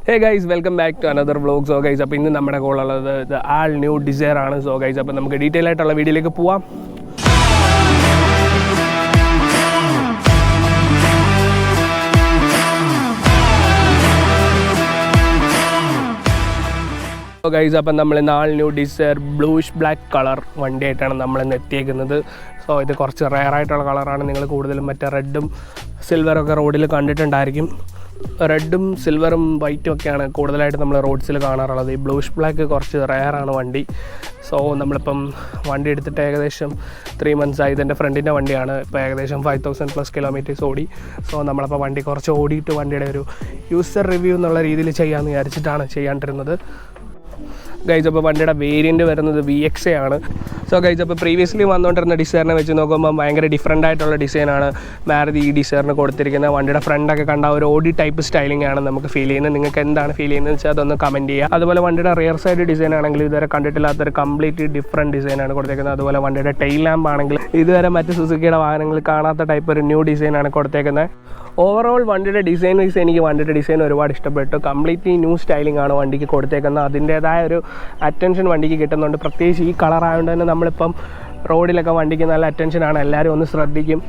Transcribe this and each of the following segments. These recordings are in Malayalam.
Hey guys, welcome back to another vlog. So guys, അപ്പോൾ ഇന്ന് നമ്മുടെ കോളുള്ളത് the all new Dzire ആണ്. So guys, അപ്പോൾ നമുക്ക് ഡീറ്റെയിൽ ആയിട്ടുള്ള വീഡിയോയിലേക്ക് പോവാം. So guys, അപ്പോൾ നമ്മൾ ഇന്ന് all new Dzire bluish black colour വണ്ടിയായിട്ടാണ് നമ്മൾ ഇന്ന് എത്തിയേക്കുന്നത്. സോ ഇത് കുറച്ച് റെയർ ആയിട്ടുള്ള കളറാണ്. നിങ്ങൾ കൂടുതലും മറ്റേ റെഡും സിൽവറും ഒക്കെ റോഡിൽ കണ്ടിട്ടുണ്ടായിരിക്കും. റെഡും സിൽവറും വൈറ്റും ഒക്കെയാണ് കൂടുതലായിട്ട് നമ്മൾ റോഡ്സിൽ കാണാറുള്ളത്. ഈ ബ്ലൂഷ് ബ്ലാക്ക് കുറച്ച് റെയറാണ് വണ്ടി. സോ നമ്മളിപ്പം വണ്ടി എടുത്തിട്ട് ഏകദേശം 3 months ആയി. ഇതെൻ്റെ ഫ്രണ്ടിൻ്റെ വണ്ടിയാണ്. ഇപ്പോൾ ഏകദേശം 5000+ കിലോമീറ്റേഴ്സ് ഓടി. സോ നമ്മളപ്പോൾ വണ്ടി കുറച്ച് ഓടിയിട്ട് വണ്ടിയുടെ ഒരു യൂസർ റിവ്യൂ എന്നുള്ള രീതിയിൽ ചെയ്യാമെന്ന് വിചാരിച്ചിട്ടാണ് ചെയ്യാണ്ടിരുന്നത്. ഗൈസ്, അപ്പോൾ വണ്ടിയുടെ വേരിയൻറ്റ് വരുന്നത് VXA ആണ്. സോ ഗൈസ്, അപ്പോൾ പ്രീവിയസ്ലി വന്നുകൊണ്ടിരുന്ന ഡിസൈറിനെ വെച്ച് നോക്കുമ്പോൾ ഭയങ്കര ഡിഫറൻ്റ് ആയിട്ടുള്ള ഡിസൈനാണ് മാരുതി ഈ ഡിസൈറിന് കൊടുത്തിരിക്കുന്നത്. വണ്ടിയുടെ ഫ്രണ്ടൊക്കെ കണ്ട ഒരു ഓഡി ടൈപ്പ് സ്റ്റൈലിംഗ് ആണ് നമുക്ക് ഫീൽ ചെയ്യുന്നത്. നിങ്ങൾക്ക് എന്താണ് ഫീൽ ചെയ്യുന്നത് വെച്ചാൽ അതൊന്ന് കമൻറ്റ് ചെയ്യുക. അതുപോലെ വണ്ടിയുടെ റിയർ സൈഡ് ഡിസൈൻ ആണെങ്കിൽ ഇതുവരെ കണ്ടിട്ടില്ലാത്തൊരു കംപ്ലീറ്റ്ലി ഡിഫറൻറ്റ് ഡിസൈനാണ് കൊടുത്തേക്കുന്നത്. അതുപോലെ വണ്ടിയുടെ ടെയിൽ ലാമ്പ് ആണെങ്കിൽ ഇതുവരെ മറ്റ് സുസുക്കിയുടെ വാഹനങ്ങളിൽ കാണാത്ത ടൈപ്പ് ഒരു ന്യൂ ഡിസൈനാണ് കൊടുത്തേക്കുന്നത്. ഓവറോൾ വണ്ടിയുടെ ഡിസൈൻ വൈസ് എനിക്ക് വണ്ടിയുടെ ഡിസൈൻ ഒരുപാട് ഇഷ്ടപ്പെട്ടു. കംപ്ലീറ്റ്ലി ന്യൂ സ്റ്റൈലിംഗ് ആണ് വണ്ടിക്ക് കൊടുത്തേക്കുന്നത്. അതിൻ്റേതായ ഒരു അറ്റൻഷൻ വണ്ടിക്ക് കിട്ടുന്നുണ്ട്. പ്രത്യേകിച്ച് ഈ കളറായതുകൊണ്ട് തന്നെ നമ്മളിപ്പം റോഡിലൊക്കെ വണ്ടിക്ക് നല്ല അറ്റൻഷനാണ്, എല്ലാവരും ഒന്ന് ശ്രദ്ധിക്കും.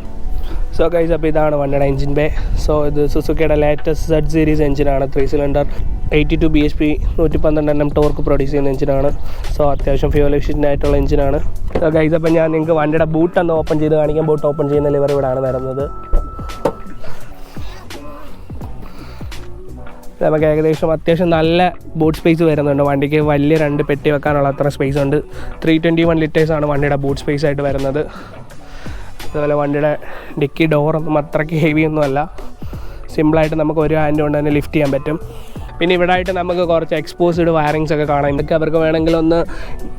സോ ഗൈസ്, അപ്പോൾ ഇതാണ് വണ്ടിയുടെ എഞ്ചിൻ ബേ. സോ ഇത് സുസുക്കിയുടെ ലേറ്റസ്റ്റ് Z സീരീസ് എഞ്ചിനാണ്. 3 cylinder 82 bhp 112 Nm torque produce ചെയ്യുന്ന എഞ്ചിനാണ്. സോ അത്യാവശ്യം ഫ്യൂൽ എഫിഷ്യൻ്റ് ആയിട്ടുള്ള എഞ്ചിനാണ്. സോ ഗൈസ്, അപ്പോൾ ഞാൻ നിങ്ങൾക്ക് വണ്ടിയുടെ ബൂട്ട് ഒന്ന് ഓപ്പൺ ചെയ്ത് കാണിക്കാം. ബൂട്ട് ഓപ്പൺ ചെയ്യുന്ന ലിവർ ഇവിടെയാണ് വരുന്നത്. നമുക്ക് ഏകദേശം അത്യാവശ്യം നല്ല ബൂട്ട് സ്പേസ് വരുന്നുണ്ട്. വണ്ടിക്ക് വലിയ 2 പെട്ടി വെക്കാനുള്ള അത്ര സ്പേസ് ഉണ്ട്. 321 liters ആണ് വണ്ടിയുടെ ബൂട്ട് സ്പേസ് ആയിട്ട് വരുന്നത്. അതുപോലെ വണ്ടിയുടെ ഡിക്കി ഡോറൊന്നും അത്രയ്ക്ക് ഹെവി ഒന്നും അല്ല. സിമ്പിളായിട്ട് നമുക്ക് ഒരു ഹാൻഡ് കൊണ്ട് തന്നെ ലിഫ്റ്റ് ചെയ്യാൻ പറ്റും. പിന്നെ ഇവിടെ ആയിട്ട് നമുക്ക് കുറച്ച് എക്സ്പോസ്ഡ് വയറിങ്സ് ഒക്കെ കാണാം. ഇതൊക്കെ അവർക്ക് വേണമെങ്കിൽ ഒന്ന്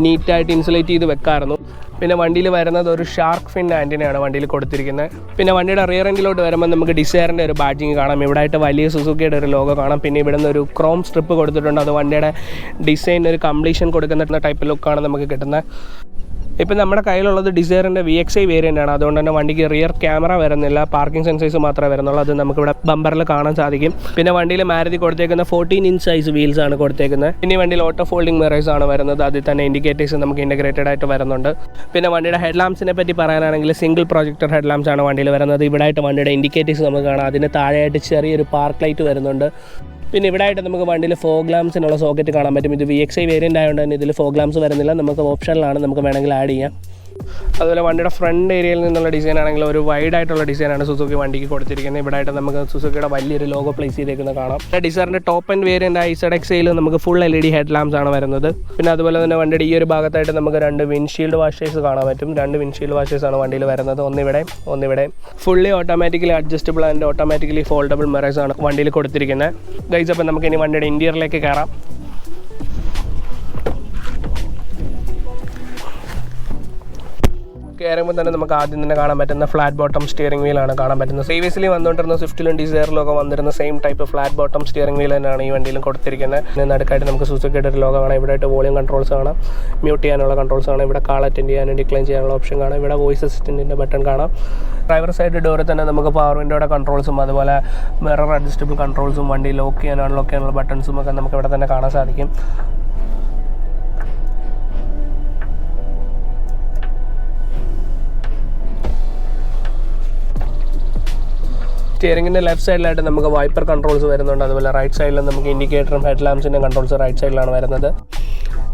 നീറ്റായിട്ട് ഇൻസുലേറ്റ് ചെയ്ത് വെക്കാമായിരുന്നു. പിന്നെ വണ്ടിയിൽ വരുന്നത് ഒരു ഷാർക്ക് ഫിൻ ആൻറ്റിനയാണ് വണ്ടിയിൽ കൊടുത്തിരിക്കുന്നത്. പിന്നെ വണ്ടിയുടെ റിയർ എൻഡിലോട്ട് വരുമ്പോൾ നമുക്ക് ഡിസൈറിൻ്റെ ഒരു ബാഡ്ജിങ് കാണാം. ഇവിടെ ആയിട്ട് വലിയ സുസുക്കിയുടെ ഒരു ലോഗോ കാണാം. പിന്നെ ഇവിടെ നിന്ന് ഒരു ക്രോം സ്ട്രിപ്പ് കൊടുത്തിട്ടുണ്ട്. അത് വണ്ടിയുടെ ഡിസൈൻ ഒരു കംപ്ലീഷൻ കൊടുക്കുന്ന ടൈപ്പ് ലുക്കാണ് നമുക്ക് കിട്ടുന്നത്. ഇപ്പം നമ്മുടെ കയ്യിലുള്ളത് ഡിസൈറിൻ്റെ VXA വേരിയൻ്റ് ആണ്. അതുകൊണ്ട് തന്നെ വണ്ടിക്ക് റിയർ ക്യാമറ വരുന്നില്ല, പാർക്കിംഗ് സെൻസേഴ്സ് മാത്രമേ വരുന്നുള്ളൂ. അത് നമുക്കിവിടെ ബമ്പറിൽ കാണാൻ സാധിക്കും. പിന്നെ വണ്ടിയിൽ മാരുതി കൊടുത്തേക്കുന്ന 14-inch സൈസ് വീൽസ് ആണ് കൊടുത്തേക്കുന്നത്. പിന്നെ വണ്ടിയിൽ ഓട്ടോ ഫോൾഡിംഗ് മിറേഴ്സ് ആണ് വരുന്നത്. അതിൽ തന്നെ ഇൻഡിക്കേറ്റേഴ്സ് നമുക്ക് ഇൻറ്റഗ്രേറ്റഡ് ആയിട്ട് വരുന്നുണ്ട്. പിന്നെ വണ്ടിയുടെ ഹെഡ് ലാംപ്സിനെ പറ്റി പറയാനാണെങ്കിൽ സിംഗിൾ പ്രൊജക്ടർ ഹെഡ് ലാംപ്സ് ആണ് വണ്ടിയിൽ വരുന്നത്. ഇവിടെ ആയിട്ട് വണ്ടിയുടെ ഇൻഡിക്കേറ്റേഴ്സ് നമുക്ക് കാണാം. അതിന് താഴെയായിട്ട് ചെറിയൊരു പാർക്ക് ലൈറ്റ് വരുന്നുണ്ട്. പിന്നെ ഇവിടെ ആയിട്ട് നമുക്ക് വണ്ടിയിൽ ഫോഗ് ലാംപ്സിനുള്ള സോക്കറ്റ് കാണാൻ പറ്റും. ഇത് VXA വേരിയൻ്റ് ആയതുകൊണ്ട് തന്നെ ഇതിൽ ഫോഗ് ലാംപ്സ് വരുന്നില്ല. നമുക്ക് ഓപ്ഷനിലാണ്, നമുക്ക് വേണമെങ്കിൽ ആഡ് ചെയ്യാം. അതുപോലെ വണ്ടിയുടെ ഫ്രണ്ട് ഏരിയയിൽ നിന്നുള്ള ഡിസൈൻ ആണെങ്കിൽ ഒരു വൈഡ് ആയിട്ടുള്ള ഡിസൈനാണ് സുസുക്കി വണ്ടിക്ക് കൊടുത്തിരിക്കുന്നത്. ഇവിടെ ആയിട്ട് നമുക്ക് സുസുക്കിയുടെ വലിയൊരു ലോഗോ പ്ലേസ് ചെയ്തേക്കുന്നത് കാണാം. ഡിസൈറിൻ്റെ ടോപ്പ് ആൻഡ് വേരിയൻ്റ് ZXAയിൽ നമുക്ക് ഫുൾ LED ഹെഡ് ലാംപ്സ് ആണ് വരുന്നത്. പിന്നെ അതുപോലെ തന്നെ വണ്ടിയുടെ ഈ ഒരു ഭാഗത്തായിട്ട് നമുക്ക് 2 വിൻഷീൽഡ് വാഷേഴ്സ് കാണാൻ പറ്റും. 2 വിൻഷീൽഡ് വാഷേഴ്സ് ആണ് വണ്ടിയിൽ വരുന്നത്. ഒന്നിവിടെ fully automatically adjustable and automatically foldable mirrors ആണ് വണ്ടിയിൽ കൊടുത്തിരിക്കുന്നത്. ഗൈസ്, അപ്പോൾ നമുക്ക് ഇനി വണ്ടിയുടെ ഇൻറ്റീരിയറിലേക്ക് കയറാം. കയറുമ്പോൾ തന്നെ നമുക്ക് ആദ്യം തന്നെ കാണാൻ പറ്റുന്ന ഫ്ലാറ്റ് ബോട്ടം സ്റ്റിയറിംഗ് വീലാണ് കാണാൻ പറ്റുന്നത്. പ്രീവിയസ്ലി വന്നുകൊണ്ടിരുന്ന സ്വിഫ്റ്റിലും ഡിസൈറിലൊക്കെ വന്നിരുന്ന same type flat bottom steering wheel തന്നെയാണ് ഈ വണ്ടിയിലും കൊടുത്തിരിക്കുന്നത്. നടുക്കായിട്ട് നമുക്ക് സുസുക്കിയുടെ ഒരു ലോഗോ കാണാം. ഇവിടെ ആയിട്ട് വോളിയം കൺട്രോൾസ് കാണാം, മ്യൂട്ട് ചെയ്യാനുള്ള കൺട്രോൾസ് കാണാം. ഇവിടെ കാൾ അറ്റൻഡ് ചെയ്യാനും ഡിക്ലൈൻ ചെയ്യാനുള്ള ഓപ്ഷൻ കാണാം. ഇവിടെ വോയിസ് അസിസ്റ്റൻറ്റിൻ്റെ ബട്ടൺ കാണാം. ഡ്രൈവർ സൈഡ് ഡോറിൽ തന്നെ നമുക്ക് പവർ വിൻഡോയുടെ കൺട്രോൾസും അതുപോലെ മിറർ അഡ്ജസ്റ്റബിൾ കൺട്രോൾസും വണ്ടി ലോക്ക് ചെയ്യാനും അൺലോക്ക് ചെയ്യാനുള്ള ബട്ടൺസും ഒക്കെ നമുക്ക് ഇവിടെ തന്നെ കാണാൻ സാധിക്കും. സ്റ്റിയറിംഗിൻ്റെ ലെഫ്റ്റ് സൈഡിലായിട്ട് നമുക്ക് വൈപ്പർ കൺട്രോൾസ് വരുന്നുണ്ട്. അതുപോലെ റൈറ്റ് സൈഡിൽ നമുക്ക് ഇൻഡിക്കേറ്ററും ഹെഡ് ലാംപ്സിൻ്റെ കൺട്രോൾസ് റൈറ്റ് സൈഡിലാണ് വരുന്നത്.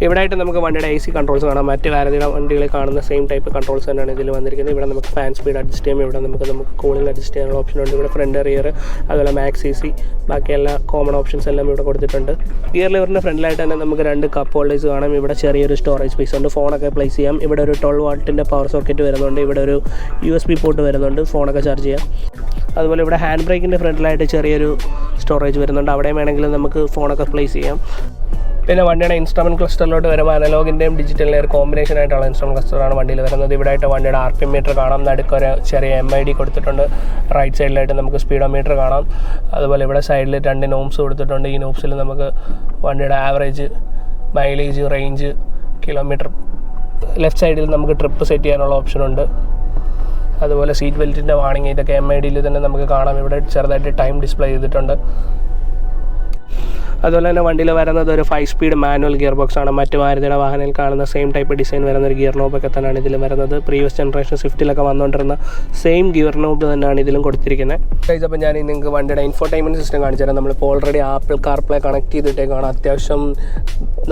ഇവിടെ ആയിട്ട് നമുക്ക് വണ്ടിയുടെ AC കൺട്രോൾസ് കാണാം. മറ്റ് മാരുതിയുടെ വണ്ടികളിൽ കാണുന്ന സെയിം ടൈപ്പ് കൺട്രോൾസ് തന്നെയാണ് ഇതിൽ വന്നിരിക്കുന്നത്. ഇവിടെ നമുക്ക് ഫാൻ സ്പീഡ് അഡ്ജസ്റ്റ് ചെയ്യാം. ഇവിടെ നമുക്ക് കൂളിംഗ് അഡ്ജസ്റ്റ് ചെയ്യാനുള്ള ഓപ്ഷൻ ഉണ്ട്. ഇവിടെ ഫ്രണ്ട് റിയർ അതുപോലെ മാക്സ് AC ബാക്കി എല്ലാ കോമൺ ഓപ്ഷൻസ് എല്ലാം ഇവിടെ കൊടുത്തിട്ടുണ്ട്. ഗിയർ ലിവറിൻ്റെ ഫ്രണ്ടിലായിട്ട് തന്നെ നമുക്ക് 2 കപ്പ് ഹോൾഡേഴ്സ് കാണാം. ഇവിടെ ചെറിയൊരു സ്റ്റോറേജ് സ്പേസ് ഉണ്ട്. ഫോണൊക്കെ പ്ലേസ് ചെയ്യാം. ഇവിടെ ഒരു 12 വാട്ടിൻ്റെ പവർ സോക്കറ്റ് വരുന്നുണ്ട്. ഇവിടെ ഒരു USB പോർട്ട് വരുന്നുണ്ട്, ഫോണൊക്കെ ചാർജ് ചെയ്യാം. അതുപോലെ ഇവിടെ ഹാൻഡ് ബ്രേക്കിൻ്റെ ഫ്രണ്ടിലായിട്ട് ചെറിയൊരു സ്റ്റോറേജ് വരുന്നുണ്ട്. അവിടെ വേണമെങ്കിൽ നമുക്ക് ഫോണൊക്കെ പ്ലേസ് ചെയ്യാം. പിന്നെ വണ്ടിയുടെ ഇൻസ്ട്രുമെൻറ്റ് ക്ലസ്റ്ററിലോട്ട് വരുമ്പോൾ അനലോഗിൻ്റെയും ഡിജിറ്റലിൻ്റെ ഒരു കോമ്പിനേഷൻ ആയിട്ടുള്ള ഇൻസ്ട്രുമെൻറ്റ് ക്ലസ്റ്ററാണ് വണ്ടിയിൽ വരുന്നത്. ഇവിടെ ആയിട്ട് വണ്ടിയുടെ RPM മീറ്റർ കാണാം. നടുക്കൊരു ചെറിയ MID കൊടുത്തിട്ടുണ്ട്. റൈറ്റ് സൈഡിലായിട്ട് നമുക്ക് സ്പീഡോമീറ്റർ കാണാം. അതുപോലെ ഇവിടെ സൈഡിൽ 2 നോബ്സ് കൊടുത്തിട്ടുണ്ട്. ഈ നോബ്സിൽ നമുക്ക് വണ്ടിയുടെ average, mileage, range, kilometre. Left സൈഡിൽ നമുക്ക് ട്രിപ്പ് സെറ്റ് ചെയ്യാനുള്ള ഓപ്ഷനുണ്ട്. അതുപോലെ സീറ്റ് ബെൽറ്റിൻ്റെ വാണിംഗ്, ഇതൊക്കെ MIDയിൽ തന്നെ നമുക്ക് കാണാം. ഇവിടെ ചെറുതായിട്ട് ടൈം ഡിസ്പ്ലേ ചെയ്തിട്ടുണ്ട്. അതുപോലെ തന്നെ വണ്ടിയിൽ വരുന്നത് ഒരു 5 സ്പീഡ് മാനുവൽ ഗിയർ ബോക്സ് ആണ്. മറ്റു മാരുതിയുടെ വാഹനങ്ങളിൽ കാണുന്ന സെയിം ടൈപ്പ് ഡിസൈൻ വരുന്ന ഒരു ഗിയർ നോബൊക്കെ തന്നെയാണ് ഇതിലും വരുന്നത്. പ്രീവിയസ് ജനറേഷൻ സ്വിഫ്റ്റിലൊക്കെ വന്നുകൊണ്ടിരുന്ന സെയിം ഗിയർ നോബ് തന്നെയാണ് ഇതിലും കൊടുത്തിരിക്കുന്നത്. അപ്പോൾ ഞാൻ നിങ്ങൾക്ക് വണ്ടിയുടെ ഇൻഫോർടൈൻമെൻറ്റ് സിസ്റ്റം കാണിച്ചു തരാം. നമ്മളിപ്പോൾ ഓൾറെഡി ആപ്പിൾ കാർപ്ലേ കണക്ട് ചെയ്തിട്ടേക്കാണ്. അത്യാവശ്യം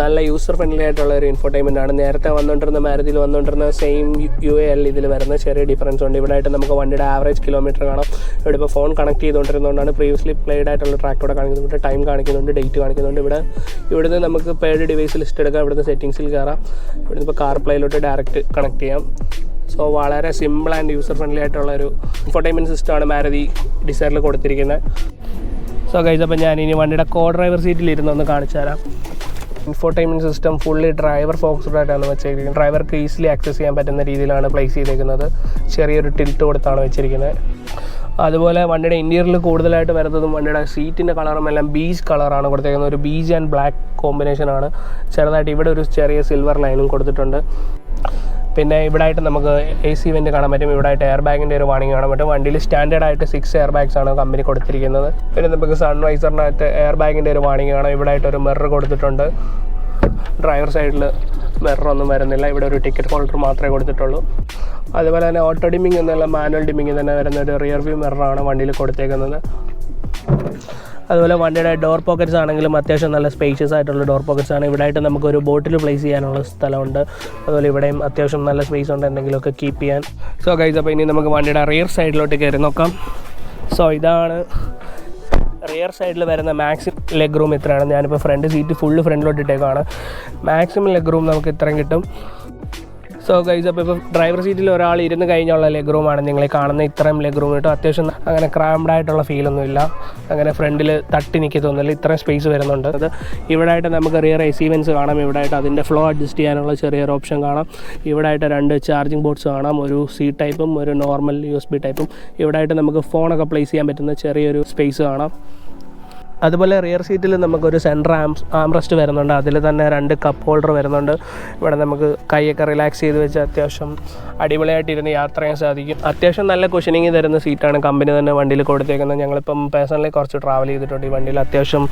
നല്ല യൂസർ ഫ്രണ്ട്ലി ആയിട്ടുള്ള ഒരു ഇൻഫോർടൈൻമെൻ്റ് ആണ്. നേരത്തെ വന്നുകൊണ്ടിരുന്ന മാരുതിയിൽ വന്നുകൊണ്ടിരുന്ന സെയിം UAL ഇതിൽ വരുന്ന ചെറിയ ഡിഫറൻസ് ഉണ്ട്. ഇവിടെ ആയിട്ട് നമുക്ക് വണ്ടിയുടെ ആവറേജ് കിലോമീറ്റർ കാണാം. ഇവിടെ ഇപ്പോൾ ഫോൺ കണക്ട് ചെയ്തുകൊണ്ടിരുന്നതുകൊണ്ടാണ് പ്രീവിയസ്ലി പ്ലേഡ് ആയിട്ടുള്ള ട്രാക്ടോടെ കാണിക്കുന്നുണ്ട്, ടൈം കാണിക്കുന്നുണ്ട്, ഡേറ്റ് കാണിക്കുന്നുണ്ട്. ഇവിടുന്ന് നമുക്ക് പെയ്ഡ് ഡിവൈസ് ലിസ്റ്റ് എടുക്കാം. ഇവിടുന്ന് സെറ്റിങ്സിൽ കയറാം. ഇവിടുന്ന് ഇപ്പോൾ കാർപ്ലേയിലോട്ട് ഡയറക്റ്റ് കണക്ട് ചെയ്യാം. സോ വളരെ സിമ്പിൾ ആൻഡ് യൂസർ ഫ്രണ്ട്ലി ആയിട്ടുള്ള ഒരു ഇൻഫോർടൈൻമെൻറ്റ് സിസ്റ്റമാണ് മാരുതി ഡിസൈറിൽ കൊടുത്തിരിക്കുന്നത്. സോ ഗൈസ്, അപ്പോൾ ഞാൻ ഇനി വണ്ടിയുടെ കോ ഡ്രൈവർ സീറ്റിൽ ഇരുന്നൊന്ന് കാണിച്ചു തരാം. Infotainment system fully driver focused ആയിട്ടാണ് വെച്ചിരിക്കുന്നത്. ഡ്രൈവർക്ക് ഈസിലി ആക്സസ് ചെയ്യാൻ പറ്റുന്ന രീതിയിലാണ് പ്ലേസ് ചെയ്തേക്കുന്നത്. ചെറിയൊരു ടിൽറ്റ് കൊടുത്താണ് വെച്ചിരിക്കുന്നത്. അതുപോലെ വണ്ടിയുടെ ഇൻറ്റീരിയറിൽ കൂടുതലായിട്ട് വരുന്നതും വണ്ടിയുടെ സീറ്റിൻ്റെ കളറും എല്ലാം ബീച്ച് കളറാണ് കൊടുത്തേക്കുന്നത്. ഒരു ബീച്ച് ആൻഡ് ബ്ലാക്ക് കോമ്പിനേഷനാണ്. ചെറുതായിട്ട് ഇവിടെ ഒരു ചെറിയ സിൽവർ ലൈനും കൊടുത്തിട്ടുണ്ട്. പിന്നെ ഇവിടെ ആയിട്ട് നമുക്ക് AC വെൻ്റ് കാണാൻ പറ്റും. ഇവിടെ ആയിട്ട് എയർ ബാഗിൻ്റെ ഒരു വാണിംഗ് കാണാൻ പറ്റും. വണ്ടിയിൽ സ്റ്റാൻഡേർഡ് ആയിട്ട് 6 എയർ ബാഗ്സ് ആണ് കമ്പനി കൊടുത്തിരിക്കുന്നത്. പിന്നെ നമുക്ക് സൺവൈസറിനകത്ത് എയർ ബാഗിൻ്റെ ഒരു വാണിംഗ് കാണാം. ഇവിടെ ആയിട്ട് ഒരു മിറർ കൊടുത്തിട്ടുണ്ട്. ഡ്രൈവർ സൈഡിൽ മിററൊന്നും വരുന്നില്ല. ഇവിടെ ഒരു ടിക്കറ്റ് ഹോൾഡർ മാത്രമേ കൊടുത്തിട്ടുള്ളൂ. അതുപോലെ തന്നെ ഓട്ടോ ഡിമ്മിങ് എന്നുള്ള മാനുവൽ ഡിമ്മിങ് തന്നെ വരുന്ന ഒരു റിയർ വ്യൂ മിററാണ് വണ്ടിയിൽ കൊടുത്തേക്കുന്നത്. അതുപോലെ വണ്ടിയുടെ ഡോർ പോക്കറ്റ്സ് ആണെങ്കിലും അത്യാവശ്യം നല്ല സ്പേഷ്യസ് ആയിട്ടുള്ള ഡോർ പോക്കറ്റ്സ് ആണ്. ഇവിടെ ആയിട്ട് നമുക്കൊരു ബോട്ടിൽ പ്ലേസ് ചെയ്യാനുള്ള സ്ഥലമുണ്ട്. അതുപോലെ ഇവിടെയും അത്യാവശ്യം നല്ല സ്പേസ് ഉണ്ട് എന്തെങ്കിലുമൊക്കെ കീപ്പ് ചെയ്യാൻ. സോ ഗൈസ്, അപ്പോൾ ഇനി നമുക്ക് വണ്ടിയുടെ റിയർ സൈഡിലോട്ട് കയറി നോക്കാം. സോ ഇതാണ് റിയർ സൈഡിൽ വരുന്ന മാക്സിമം ലെഗ് റൂം. ഇത്രയാണ്. ഞാനിപ്പോൾ ഫ്രണ്ട് സീറ്റ് ഫുള്ള് ഫ്രണ്ടിലോട്ട് ഇട്ടേക്കാണ്. മാക്സിമം ലെഗ് റൂം നമുക്ക് ഇത്രയും കിട്ടും. സോ ഗൈസ്, അപ്പോൾ ഇപ്പോൾ ഡ്രൈവർ സീറ്റിൽ ഒരാൾ ഇരുന്ന് കഴിഞ്ഞുള്ള ലെഗ് റൂമാണ് നിങ്ങൾ കാണുന്ന ഇത്രയും ലെഗ് റൂം കിട്ടും. അത്യാവശ്യം അങ്ങനെ ക്രാംഡ് ആയിട്ടുള്ള ഫീലൊന്നുമില്ല. അങ്ങനെ ഫ്രണ്ടിൽ തട്ടി നിൽക്കത്തൊന്നുമില്ല. ഇത്രയും സ്പേസ് വരുന്നുണ്ട്. അത് ഇവിടെ ആയിട്ട് നമുക്ക് റിയർ AC വെൻസ് കാണാം. ഇവിടെ ആയിട്ട് അതിൻ്റെ ഫ്ലോ അഡ്ജസ്റ്റ് ചെയ്യാനുള്ള ചെറിയൊരു ഓപ്ഷൻ കാണാം. ഇവിടെ ആയിട്ട് 2 ചാർജിങ് പോർട്ട്സ് കാണാം. ഒരു C ടൈപ്പും ഒരു നോർമൽ USB ടൈപ്പും. ഇവിടെ ആയിട്ട് നമുക്ക് ഫോണൊക്കെ പ്ലേസ് ചെയ്യാൻ പറ്റുന്ന ചെറിയൊരു സ്പേസ് കാണാം. അതുപോലെ റിയർ സീറ്റിൽ നമുക്കൊരു സെൻറ്റർ ആംറസ്റ്റ് വരുന്നുണ്ട്. അതിൽ തന്നെ 2 കപ്പ് ഹോൾഡർ വരുന്നുണ്ട്. ഇവിടെ നമുക്ക് കൈയൊക്കെ റിലാക്സ് ചെയ്ത് വെച്ച് അത്യാവശ്യം അടിപൊളിയായിട്ടിരുന്ന് യാത്ര ചെയ്യാൻ സാധിക്കും. അത്യാവശ്യം നല്ല കുഷനിങ് തരുന്ന സീറ്റാണ് കമ്പനി തന്നെ വണ്ടിയിൽ കൊടുത്തേക്കുന്നത്. ഞങ്ങളിപ്പം പേഴ്സണലി കുറച്ച് ട്രാവൽ ചെയ്തിട്ടുണ്ട് ഈ വണ്ടിയിൽ. അത്യാവശ്യം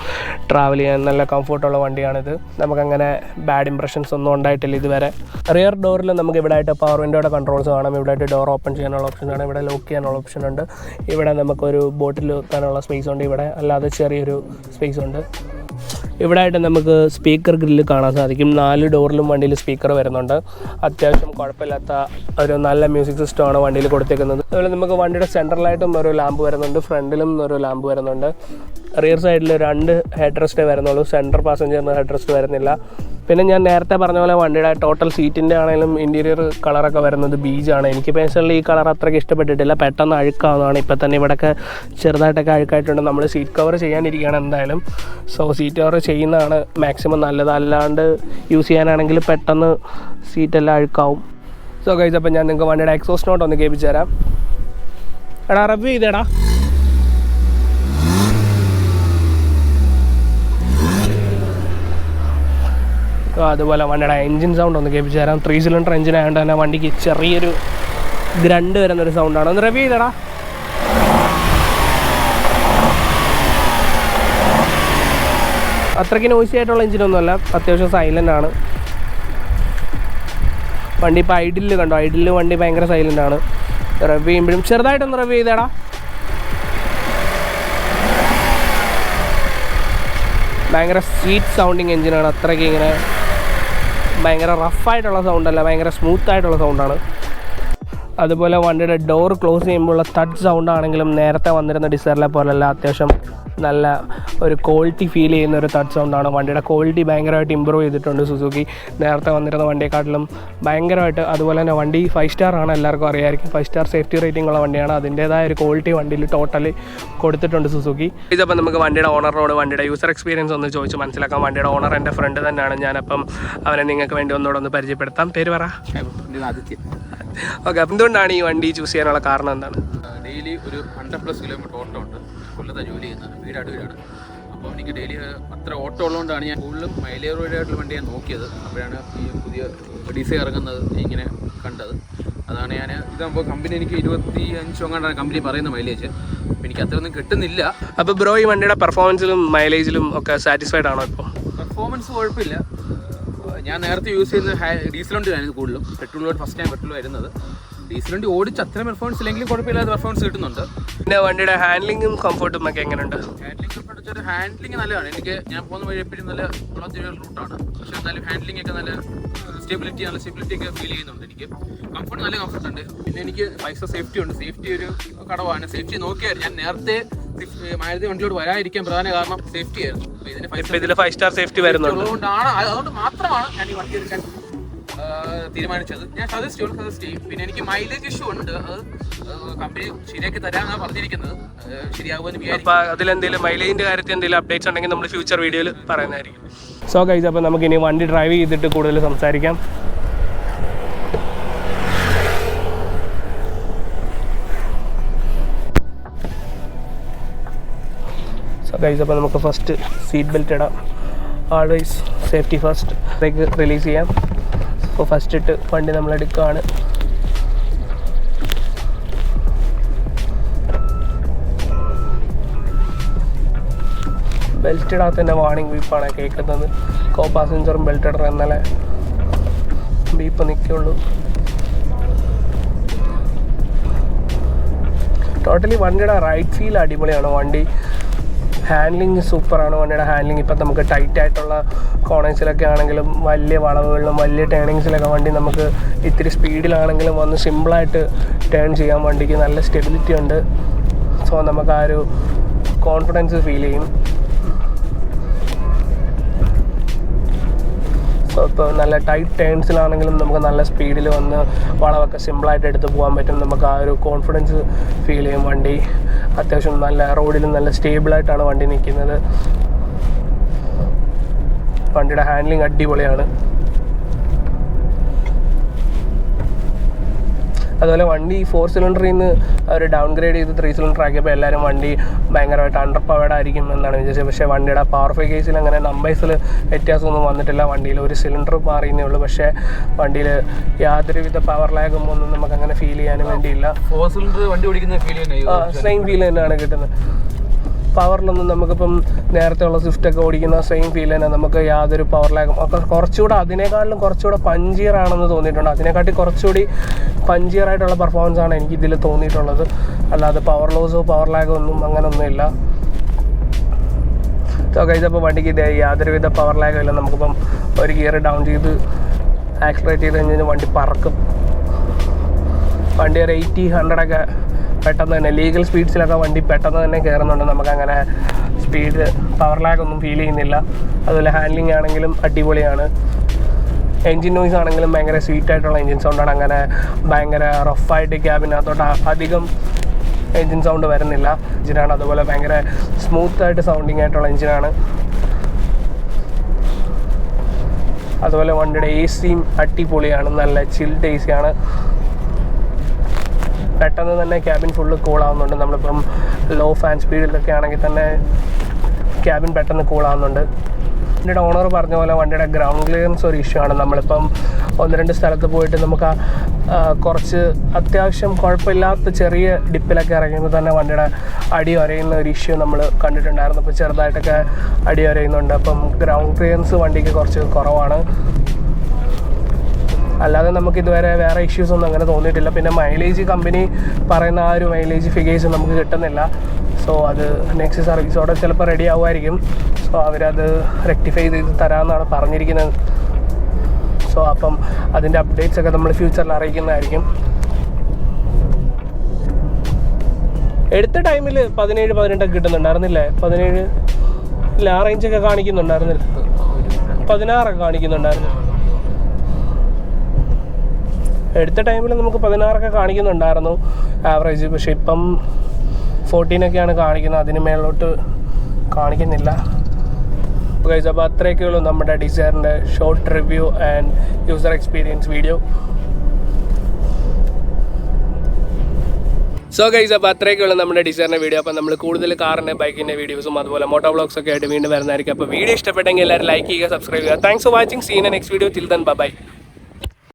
ട്രാവൽ ചെയ്യാൻ നല്ല കംഫർട്ടുള്ള വണ്ടിയാണിത്. നമുക്കങ്ങനെ ബാഡ് ഇംപ്രഷൻസ് ഒന്നും ഉണ്ടായിട്ടില്ല ഇതുവരെ. റിയർ ഡോറിൽ നമുക്ക് ഇവിടെ ആയിട്ട് പവർ വിൻഡോയുടെ കൺട്രോൾസ് കാണാം. ഇവിടെ ആയിട്ട് ഡോർ ഓപ്പൺ ചെയ്യാനുള്ള ഓപ്ഷനാണ്. ഇവിടെ ലോക്ക് ചെയ്യാനുള്ള ഓപ്ഷൻ ഉണ്ട്. ഇവിടെ നമുക്കൊരു ബോട്ടിൽ വെക്കാനുള്ള സ്പേസ് ഉണ്ട്. ഇവിടെ അല്ലാതെ ചെറിയൊരു സ്പേസ് ഉണ്ട്. ഇവിടെ ആയിട്ട് നമുക്ക് സ്പീക്കർ ഗ്രില്ല് കാണാൻ സാധിക്കും. 4 ഡോറിലും വണ്ടിയിൽ സ്പീക്കർ വരുന്നുണ്ട്. അത്യാവശ്യം കുഴപ്പമില്ലാത്ത ഒരു നല്ല മ്യൂസിക് സിസ്റ്റമാണ് വണ്ടിയിൽ കൊടുത്തേക്കുന്നത്. അതുപോലെ നമുക്ക് വണ്ടിയുടെ സെൻട്രലായിട്ടും ഒരു ലാമ്പ് വരുന്നുണ്ട്. ഫ്രണ്ടിലും ഒരു ലാമ്പ് വരുന്നുണ്ട്. റിയർ സൈഡിൽ 2 ഹെഡ് റെസ്റ്റേ വരുന്നുള്ളൂ. സെൻട്രൽ പാസഞ്ചറിന് ഹെഡ് റെസ്റ്റ് വരുന്നില്ല. പിന്നെ ഞാൻ നേരത്തെ പറഞ്ഞ പോലെ വണ്ടിയുടെ ടോട്ടൽ സീറ്റിൻ്റെ ആണെങ്കിലും ഇൻറ്റീരിയർ കളറൊക്കെ വരുന്നത് ബീജാണ്. എനിക്ക് പേഴ്സണലി ഈ കളർ അത്രയ്ക്ക് ഇഷ്ടപ്പെട്ടിട്ടില്ല. പെട്ടെന്ന് അഴുക്കാവുന്നതാണ്. ഇപ്പം തന്നെ ഇവിടെയൊക്കെ ചെറുതായിട്ടൊക്കെ അഴുക്കായിട്ടുണ്ട്. നമ്മൾ സീറ്റ് കവർ ചെയ്യാനിരിക്കുകയാണ് എന്തായാലും. സോ സീറ്റ് കവർ ചെയ്യുന്നതാണ് മാക്സിമം നല്ലത്. അല്ലാണ്ട് യൂസ് ചെയ്യാനാണെങ്കിൽ പെട്ടെന്ന് സീറ്റെല്ലാം അഴുക്കാവും. സോ ഗൈസ്, അപ്പം ഞാൻ നിങ്ങൾക്ക് വണ്ടിയുടെ എക്സോസ്റ്റ് നോട്ട് ഒന്ന് കേൾപ്പിച്ച് തരാം. എടാ റിവ്യൂ ചെയ്തേടാ. അതുപോലെ വണ്ടിയുടെ എൻജിൻ സൗണ്ട് ഒന്ന് കേൾപ്പിച്ച് തരാം. 3 സിലിണ്ടർ എഞ്ചിൻ ആയതുകൊണ്ട് തന്നെ വണ്ടിക്ക് ചെറിയൊരു ഗ്രണ്ട് വരുന്നൊരു സൗണ്ടാണ്. ഒന്ന് റിവ്യൂ ചെയ്തടാ. അത്രയ്ക്ക് നോയ്സി ആയിട്ടുള്ള എഞ്ചിനൊന്നുമല്ല. അത്യാവശ്യം സൈലൻ്റ് ആണ് വണ്ടി. ഇപ്പോൾ ഐഡിൽ കണ്ടോ, ഐഡിൽ വണ്ടി ഭയങ്കര സൈലൻ്റ് ആണ്. റിവ്യൂ ചെയ്യുമ്പോഴും ചെറുതായിട്ടൊന്ന് റിവ്യൂ ചെയ്തേടാ. ഭയങ്കര സ്വീറ്റ് സൗണ്ടിങ് എഞ്ചിനാണ്. അത്രയ്ക്ക് ഇങ്ങനെ ഭയങ്കര റഫായിട്ടുള്ള സൗണ്ടല്ല, ഭയങ്കര സ്മൂത്തായിട്ടുള്ള സൗണ്ടാണ്. അതുപോലെ വണ്ടിയുടെ ഡോർ ക്ലോസ് ചെയ്യുമ്പോഴുള്ള തഡ് സൗണ്ട് ആണെങ്കിലും നേരത്തെ വന്നിരുന്ന ഡിസൈറിലെ പോലെയല്ല. അത്യാവശ്യം നല്ല ഒരു ക്വാളിറ്റി ഫീൽ ചെയ്യുന്ന ഒരു തഡ് സൗണ്ടാണ്. വണ്ടിയുടെ ക്വാളിറ്റി ഭയങ്കരമായിട്ട് ഇമ്പ്രൂവ് ചെയ്തിട്ടുണ്ട് സുസുക്കി. നേരത്തെ വന്നിരുന്ന വണ്ടിയെക്കാട്ടിലും ഭയങ്കരമായിട്ട്. അതുപോലെ തന്നെ വണ്ടി 5 സ്റ്റാർ ആണ്, എല്ലാവർക്കും അറിയാമായിരിക്കും. 5 സ്റ്റാർ സേഫ്റ്റി റേറ്റിംഗ് ഉള്ള വണ്ടിയാണ്. അതിൻ്റേതായ ഒരു ക്വാളിറ്റി വണ്ടിയിൽ ടോട്ടലി കൊടുത്തിട്ടുണ്ട് സുസുക്കി. ഇതപ്പം നമുക്ക് വണ്ടിയുടെ ഓണറിനോട് വണ്ടിയുടെ യൂസർ എക്സ്പീരിയൻസ് ഒന്ന് ചോദിച്ച് മനസ്സിലാക്കാം. വണ്ടിയുടെ ഓണർ എൻ്റെ ഫ്രണ്ട് തന്നെയാണ്. ഞാനപ്പം അവനെ നിങ്ങൾക്ക് വേണ്ടി ഒന്നുകൂടെ ഒന്ന് പരിചയപ്പെടുത്താം. പേര് പറ. ഓക്കെ, അപ്പം എന്തുകൊണ്ടാണ് ഈ വണ്ടി ചൂസ് ചെയ്യാനുള്ള കാരണം എന്താണ്? ഡെയിലി ഒരു 100+ കിലോമീറ്റർ ഓട്ടം ഉണ്ട്. കൊല്ലത്തെ ജോലി ചെയ്യുന്നത്, വീട് അടൂരാണ്. അപ്പോൾ എനിക്ക് ഡെയിലി അത്ര ഓട്ടം ഉള്ളതുകൊണ്ടാണ് ഞാൻ കൂടുതലും മൈലേജ് ആയിട്ടുള്ള വണ്ടി ഞാൻ നോക്കിയത്. അപ്പോഴാണ് ഈ പുതിയ DC ഇറങ്ങുന്നത് ഇങ്ങനെ കണ്ടത്. അതാണ് ഞാൻ ഇതാകുമ്പോൾ കമ്പനി എനിക്ക് 25 കൊണ്ടാണ് കമ്പനി പറയുന്ന മൈലേജ്. അപ്പോൾ എനിക്ക് അത്രയൊന്നും കിട്ടുന്നില്ല. അപ്പോൾ ബ്രോ ഈ വണ്ടിയുടെ പെർഫോമൻസിലും മൈലേജിലും ഒക്കെ സാറ്റിസ്ഫൈഡ് ആണോ? ഇപ്പോൾ പെർഫോമൻസ് കുഴപ്പമില്ല. ഞാൻ നേരത്തെ യൂസ് ചെയ്യുന്ന ഡീസൽ വണ്ടിയായിരുന്നു കൂടുതലും. പെട്രോൾ വണ്ടി ഫസ്റ്റ് ടൈം പെട്രോൾ വരുന്നത്. ഡീസൽ വണ്ടി ഓടിച്ച് അത്ര പെർഫോമൻസ് ഇല്ലെങ്കിലും കുഴപ്പമില്ലാത്ത പെർഫോമൻസ് കിട്ടുന്നുണ്ട്. പിന്നെ വണ്ടിയുടെ ഹാൻഡ്ലിങ്ങും കംഫർട്ടും ഒക്കെ എങ്ങനെയുണ്ട്? ഹാൻഡ്ലിംഗ് കംഫർട്ട് വെച്ചാൽ ഹാൻഡ്ലിംഗ് നല്ലതാണ്. എനിക്ക് ഞാൻ പോകുന്ന വഴി എപ്പോഴും നല്ല റൂട്ടാണ്. പക്ഷേ എന്നാലും ഹാൻഡ്ലിംഗ് ഒക്കെ നല്ല സ്റ്റെബിലിറ്റി ഒക്കെ ഫീൽ ചെയ്യുന്നുണ്ട്. എനിക്ക് കംഫർട്ട് നല്ല കംഫർട്ടുണ്ട്. പിന്നെ എനിക്ക് പൈസ സേഫ്റ്റി ഉണ്ട്. സേഫ്റ്റി ഒരു കടവാണ്. സേഫ്റ്റി നോക്കിയാൽ ഞാൻ നേരത്തെ മാരുതി വണ്ടിയോട് വരാതിരിക്കാൻ പ്രധാന കാരണം സേഫ്റ്റി ആയിരുന്നു. ഇതിൽ 5 സ്റ്റാർ സേഫ്റ്റി വരുന്നുണ്ട്. അതുകൊണ്ട് മാത്രമാണ് ഞാൻ ഈ വണ്ടി എടുക്കാൻ തീരുമാനിച്ചത്. ഞാൻ സജസ്റ്റ് ചെയ്യും. പിന്നെ എനിക്ക് മൈലേജ് ഇഷ്യൂ ഉണ്ട്. അത് കമ്പനി ശരിയാക്കി തരാമെന്നാണ് പറഞ്ഞിരിക്കുന്നത്. ശരിയാകുമെന്ന് വിചാരിക്കും. അപ്പോൾ അതിലെന്തെങ്കിലും മൈലേജിൻ്റെ കാര്യത്തിൽ എന്തെങ്കിലും അപ്ഡേറ്റ്സ് ഉണ്ടെങ്കിൽ നമ്മൾ ഫ്യൂച്ചർ വീഡിയോയിൽ പറയുന്നതായിരിക്കും. സോ ഗൈസ്, അപ്പോൾ നമുക്കിനി വണ്ടി ഡ്രൈവ് ചെയ്തിട്ട് കൂടുതൽ സംസാരിക്കാം. സോ ഗൈസ്, അപ്പോൾ നമുക്ക് ഫസ്റ്റ് സീറ്റ് ബെൽറ്റ് ഇടാം. Always safety first. Break release ചെയ്യാം. അപ്പോൾ ഫസ്റ്റ് ഇട്ട് വണ്ടി നമ്മൾ എടുക്കുകയാണ്. ബെൽറ്റ് ഇടാത്തതിൻ്റെ വാർണിംഗ് ബീപ്പാണ് കേൾക്കുന്നത്. കോ പാസഞ്ചറും ബെൽറ്റ് ഇടണം എന്നാലേ ബീപ്പ് നിൽക്കുള്ളൂ. ടോട്ടലി വണ്ടിയുടെ റൈഡ് ഫീൽ അടിപൊളിയാണ്. വണ്ടി ഹാൻഡ്ലിങ് സൂപ്പറാണ്. വണ്ടിയുടെ ഹാൻഡ്ലിങ് ഇപ്പം നമുക്ക് ടൈറ്റ് ആയിട്ടുള്ള കോർണേഴ്സിലൊക്കെ ആണെങ്കിലും വലിയ വളവുകളിലും വലിയ ടേണിങ്സിലൊക്കെ വണ്ടി നമുക്ക് ഇത്തിരി സ്പീഡിലാണെങ്കിലും വന്ന് സിമ്പിളായിട്ട് ടേൺ ചെയ്യാൻ വണ്ടിക്ക് നല്ല സ്റ്റെബിലിറ്റി ഉണ്ട്. സോ നമുക്ക് ആ ഒരു കോൺഫിഡൻസ് ഫീൽ ചെയ്യും. സോ ഇപ്പോൾ നല്ല ടൈറ്റ് ടേൺസിലാണെങ്കിലും നമുക്ക് നല്ല സ്പീഡിൽ വന്ന് വളവൊക്കെ സിമ്പിളായിട്ട് എടുത്ത് പോകാൻ പറ്റും. നമുക്ക് ആ ഒരു കോൺഫിഡൻസ് ഫീൽ ചെയ്യും. വണ്ടി അത്യാവശ്യം നല്ല റോഡിൽ നല്ല സ്റ്റേബിളായിട്ടാണ് വണ്ടി നിൽക്കുന്നത്. വണ്ടിയുടെ ഹാൻഡ്ലിങ് അടിപൊളിയാണ്. അതുപോലെ വണ്ടി 4 സിലിണ്ടറിൽ നിന്ന് അവർ ഡൗൺ ഗ്രേഡ് ചെയ്ത് 3 സിലിണ്ടർ ആക്കിയപ്പോൾ എല്ലാവരും വണ്ടി ഭയങ്കരമായിട്ട് അണ്ടർ പവേർഡ് ആയിരിക്കും എന്നാണ് വിചാരിച്ചത്. പക്ഷേ വണ്ടിയുടെ പവർ ഫിഗേഴ്സിൽ അങ്ങനെ നമ്പേഴ്സിൽ വ്യത്യാസമൊന്നും വന്നിട്ടില്ല. വണ്ടിയിൽ ഒരു സിലിണ്ടർ മാറിയെന്നേ ഉള്ളൂ. പക്ഷേ വണ്ടിയിൽ യാതൊരുവിധ പവർ ലാഗും ഒന്നും നമുക്ക് അങ്ങനെ ഫീൽ ചെയ്യാനും വേണ്ടിയില്ല. 4 സിലിണ്ടർ വണ്ടി ഓടിക്കുന്ന ഫീൽ സെയിം ഫീൽ തന്നെയാണ് കിട്ടുന്നത്. പവറിലൊന്നും നമുക്കിപ്പം നേരത്തെ ഉള്ള സ്വിഫ്റ്റൊക്കെ ഓടിക്കുന്ന സെയിം ഫീൽ തന്നെ. നമുക്ക് യാതൊരു പവർ ലാഗും ഒക്കെ കുറച്ചുകൂടെ അതിനേക്കാളും കുറച്ചുകൂടെ പഞ്ചിയർ ആണെന്ന് തോന്നിയിട്ടുണ്ട്. അതിനെക്കാട്ടി കുറച്ചുകൂടി പഞ്ചിയർ ആയിട്ടുള്ള പെർഫോമൻസ് ആണ് എനിക്ക് ഇതിൽ തോന്നിയിട്ടുള്ളത്. അല്ലാതെ പവർ ലോസോ പവർ ലാഗോ ഒന്നും അങ്ങനെയൊന്നുമില്ല. സോ ഗൈസ്, അപ്പോൾ വണ്ടിക്ക് ഇത് യാതൊരുവിധ പവർ ലാഗോ ഇല്ല. നമുക്കിപ്പം ഒരു ഗിയർ ഡൗൺ ചെയ്ത് ആക്സിലറേറ്റ് ചെയ്ത് കഴിഞ്ഞാൽ വണ്ടി പറക്കും. വണ്ടി ഒരു 80-100 ഒക്കെ പെട്ടെന്ന് തന്നെ ലീഗൽ സ്പീഡ്സിലൊക്കെ വണ്ടി പെട്ടെന്ന് തന്നെ കയറുന്നുണ്ട്. നമുക്കങ്ങനെ സ്പീഡ് പവർ ലാഗ് ഒന്നും ഫീൽ ചെയ്യുന്നില്ല. അതുപോലെ ഹാൻഡ്ലിംഗ് ആണെങ്കിലും അടിപൊളിയാണ്. എൻജിൻ നോയ്സ് ആണെങ്കിലും ഭയങ്കര സ്വീറ്റായിട്ടുള്ള എൻജിൻ സൗണ്ടാണ്. അങ്ങനെ ഭയങ്കര റഫായിട്ട് ക്യാബിനകത്തോട്ട് അധികം എൻജിൻ സൗണ്ട് വരുന്നില്ല. എൻജിനാണ് അതുപോലെ ഭയങ്കര സ്മൂത്തായിട്ട് സൗണ്ടിങ് ആയിട്ടുള്ള എൻജിനാണ്. അതുപോലെ വണ്ടിയുടെ AC അടിപൊളിയാണ്. നല്ല ചിൽഡ് AC ആണ്. പെട്ടെന്ന് തന്നെ ക്യാബിൻ ഫുള്ള് കൂളാവുന്നുണ്ട്. നമ്മളിപ്പം ലോ ഫാൻ സ്പീഡിലൊക്കെ ആണെങ്കിൽ തന്നെ ക്യാബിൻ പെട്ടെന്ന് കൂളാവുന്നുണ്ട്. വണ്ടിയുടെ ഓണർ പറഞ്ഞ പോലെ വണ്ടിയുടെ ഗ്രൗണ്ട് ക്ലിയറൻസ് ഒരു ഇഷ്യൂ ആണ്. നമ്മളിപ്പം 1-2 സ്ഥലത്ത് പോയിട്ട് നമുക്ക് കുറച്ച് അത്യാവശ്യം കുഴപ്പമില്ലാത്ത ചെറിയ ഡിപ്പിലൊക്കെ ഇറങ്ങുമ്പോൾ തന്നെ വണ്ടിയുടെ അടി വരയുന്ന ഒരു ഇഷ്യൂ നമ്മൾ കണ്ടിട്ടുണ്ടായിരുന്നു. അപ്പോൾ ചെറുതായിട്ടൊക്കെ അടി വരയുന്നുണ്ട്. അപ്പം ഗ്രൗണ്ട് ക്ലിയറൻസ് വണ്ടിക്ക് കുറച്ച് കുറവാണ്. അല്ലാതെ നമുക്കിതുവരെ വേറെ ഇഷ്യൂസ് ഒന്നും അങ്ങനെ തോന്നിയിട്ടില്ല. പിന്നെ മൈലേജ് കമ്പനി പറയുന്ന ആ ഒരു മൈലേജ് ഫിഗേഴ്സ് നമുക്ക് കിട്ടുന്നില്ല. സോ അത് നെക്സ്റ്റ് സർവീസോടെ ചിലപ്പോൾ റെഡി ആവുമായിരിക്കും. സോ അവരത് റെക്ടിഫൈ ചെയ്ത് തരാമെന്നാണ് പറഞ്ഞിരിക്കുന്നത്. സോ അപ്പം അതിൻ്റെ അപ്ഡേറ്റ്സ് ഒക്കെ നമ്മൾ ഫ്യൂച്ചറിൽ അറിയിക്കുന്നതായിരിക്കും. എടുത്ത ടൈമിൽ 17-18 കിട്ടുന്നുണ്ടായിരുന്നില്ലേ? 17 ഇല്ല, ആ റേഞ്ചൊക്കെ കാണിക്കുന്നുണ്ടായിരുന്നില്ല. 16 കാണിക്കുന്നുണ്ടായിരുന്നു. എടുത്ത ടൈമിൽ നമുക്ക് 16 കാണിക്കുന്നുണ്ടായിരുന്നു ആവറേജ്. പക്ഷേ ഇപ്പം 14 കാണിക്കുന്നത്. അതിന് മേലോട്ട് കാണിക്കുന്നില്ല. അപ്പോൾ അത്രയൊക്കെയുള്ളൂ നമ്മുടെ ഡിസൈറിൻ്റെ short review and user experience video. So guys, അപ്പോൾ അത്രയൊക്കെയുള്ള നമ്മുടെ ഡിസൈറിൻ്റെ വീഡിയോ. അപ്പോൾ നമ്മൾ കൂടുതൽ കാറിൻ്റെ ബൈക്കിൻ്റെ വീഡിയോസും അതുപോലെ മോട്ടോ വ്ളോഗ്സ് ഒക്കെ ആയിട്ട് വീണ്ടും വരുന്നതായിരിക്കും. അപ്പോൾ വീഡിയോ ഇഷ്ടപ്പെട്ടെങ്കിൽ എല്ലാവരും ലൈക്ക് ചെയ്യുക, സബ്സ്ക്രൈബ് ചെയ്യുക. Thanks for watching. See in next video. Till then by.